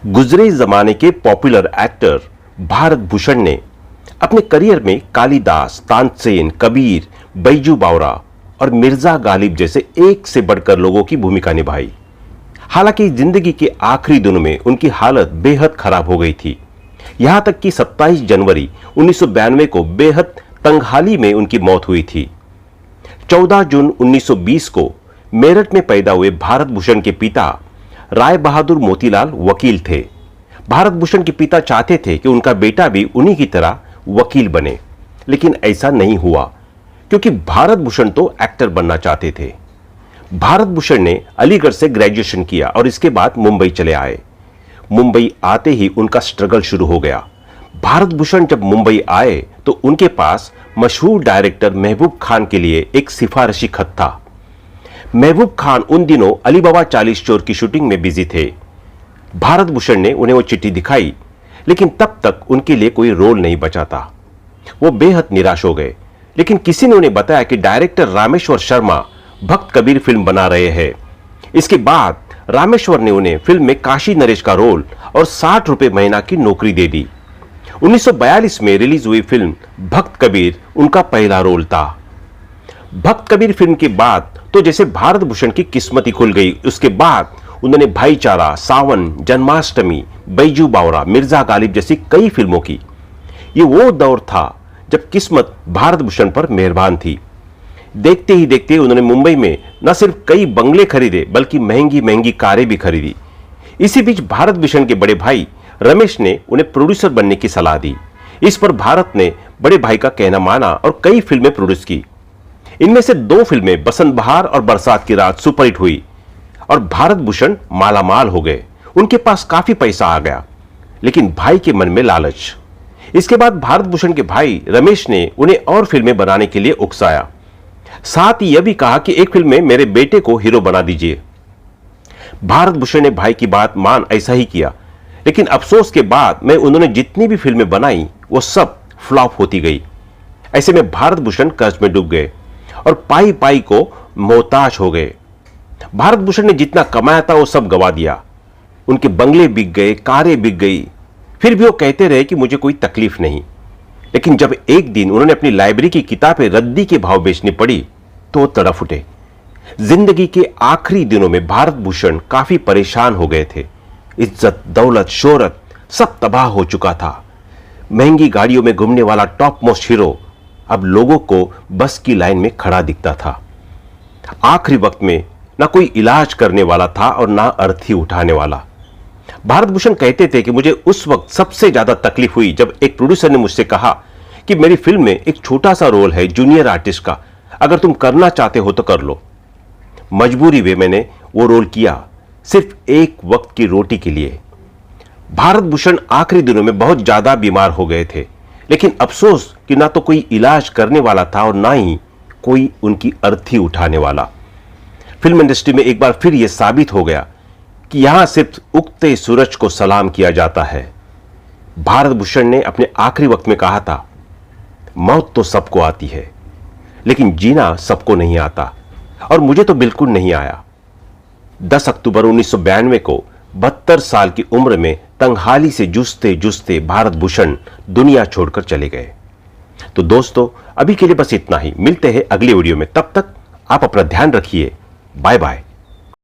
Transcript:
गुजरे जमाने के पॉपुलर एक्टर भारत भूषण ने अपने करियर में कालिदास, तानसेन, कबीर, बैजू बावरा और मिर्जा गालिब जैसे एक से बढ़कर लोगों की भूमिका निभाई। हालांकि जिंदगी के आखिरी दिनों में उनकी हालत बेहद खराब हो गई थी। यहां तक कि 27 जनवरी 1992 को बेहद तंगहाली में उनकी मौत हुई थी। 14 जून 1920 को मेरठ में पैदा हुए भारत भूषण के पिता राय बहादुर मोतीलाल वकील थे। भारत भूषण के पिता चाहते थे कि उनका बेटा भी उन्हीं की तरह वकील बने, लेकिन ऐसा नहीं हुआ क्योंकि भारत भूषण तो एक्टर बनना चाहते थे। भारत भूषण ने अलीगढ़ से ग्रेजुएशन किया और इसके बाद मुंबई चले आए। मुंबई आते ही उनका स्ट्रगल शुरू हो गया। भारत भूषण जब मुंबई आए तो उनके पास मशहूर डायरेक्टर महबूब खान के लिए एक सिफारिशी खत था। महबूब खान उन दिनों अली बाबा 40 चोर की शूटिंग में बिजी थे। भारत भूषण ने उन्हें वो चिट्ठी दिखाई, लेकिन तब तक उनके लिए कोई रोल नहीं बचा था। वो बेहद निराश हो गए, लेकिन किसी ने उन्हें बताया कि डायरेक्टर रामेश्वर शर्मा भक्त कबीर फिल्म बना रहे हैं। इसके बाद रामेश्वर ने उन्हें फिल्म में काशी नरेश का रोल और 60 रुपए महीना की नौकरी दे दी। 1942 में रिलीज हुई फिल्म भक्त कबीर उनका पहला रोल था। भक्त कबीर फिल्म के बाद तो जैसे भारत भूषण की किस्मत ही खुल गई। उसके बाद उन्होंने भाईचारा, सावन, जन्माष्टमी, बैजू बावरा, मिर्जा गालिब जैसी कई फिल्मों की। ये वो दौर था जब किस्मत भारत भूषण पर मेहरबान थी। देखते ही देखते उन्होंने मुंबई में न सिर्फ कई बंगले खरीदे बल्कि महंगी महंगी कारें भी खरीदी। इसी बीच भारत भूषण के बड़े भाई रमेश ने उन्हें प्रोड्यूसर बनने की सलाह दी। इस पर भारत ने बड़े भाई का कहना माना और कई फिल्में प्रोड्यूस की। इनमें से 2 फिल्में बसंत बहार और बरसात की रात सुपरहिट हुई और भारत भूषण मालामाल हो गए। उनके पास काफी पैसा आ गया, लेकिन भाई के मन में लालच। इसके बाद भारत भूषण के भाई रमेश ने उन्हें और फिल्में बनाने के लिए उकसाया। साथ ही यह भी कहा कि एक फिल्म में मेरे बेटे को हीरो बना दीजिए। भारत भूषण ने भाई की बात मान ऐसा ही किया, लेकिन अफसोस के बाद में उन्होंने जितनी भी फिल्में बनाई वो सब फ्लॉप होती गई। ऐसे में भारत भूषण कर्ज में डूब गए और पाई पाई को मोहताज हो गए। भारत भूषण ने जितना कमाया था वो सब गवा दिया। उनके बंगले बिक गए, कारें बिक गई। फिर भी वो कहते रहे कि मुझे कोई तकलीफ नहीं। लेकिन जब एक दिन उन्होंने अपनी लाइब्रेरी की किताबें रद्दी के भाव बेचनी पड़ी तो वो तड़फ उठे। जिंदगी के आखिरी दिनों में भारत भूषण काफी परेशान हो गए थे। इज्जत, दौलत, शोहरत सब तबाह हो चुका था। महंगी गाड़ियों में घूमने वाला टॉप मोस्ट हीरो अब लोगों को बस की लाइन में खड़ा दिखता था। आखिरी वक्त में ना कोई इलाज करने वाला था और ना अर्थी उठाने वाला। भारत भूषण कहते थे कि मुझे उस वक्त सबसे ज्यादा तकलीफ हुई जब एक प्रोड्यूसर ने मुझसे कहा कि मेरी फिल्म में एक छोटा सा रोल है जूनियर आर्टिस्ट का, अगर तुम करना चाहते हो तो कर लो। मजबूरी में मैंने वो रोल किया, सिर्फ एक वक्त की रोटी के लिए। भारत भूषण आखिरी दिनों में बहुत ज्यादा बीमार हो गए थे, लेकिन अफसोस कि ना तो कोई इलाज करने वाला था और ना ही कोई उनकी अर्थी उठाने वाला। फिल्म इंडस्ट्री में एक बार फिर यह साबित हो गया कि यहां सिर्फ उगते सूरज को सलाम किया जाता है। भारत भूषण ने अपने आखिरी वक्त में कहा था, मौत तो सबको आती है लेकिन जीना सबको नहीं आता, और मुझे तो बिल्कुल नहीं आया। 10 अक्टूबर 1992 को 72 साल की उम्र में तंगहाली से जूझते जूझते भारत भूषण दुनिया छोड़कर चले गए। तो दोस्तों, अभी के लिए बस इतना ही। मिलते हैं अगले वीडियो में। तब तक आप अपना ध्यान रखिए। Bye bye.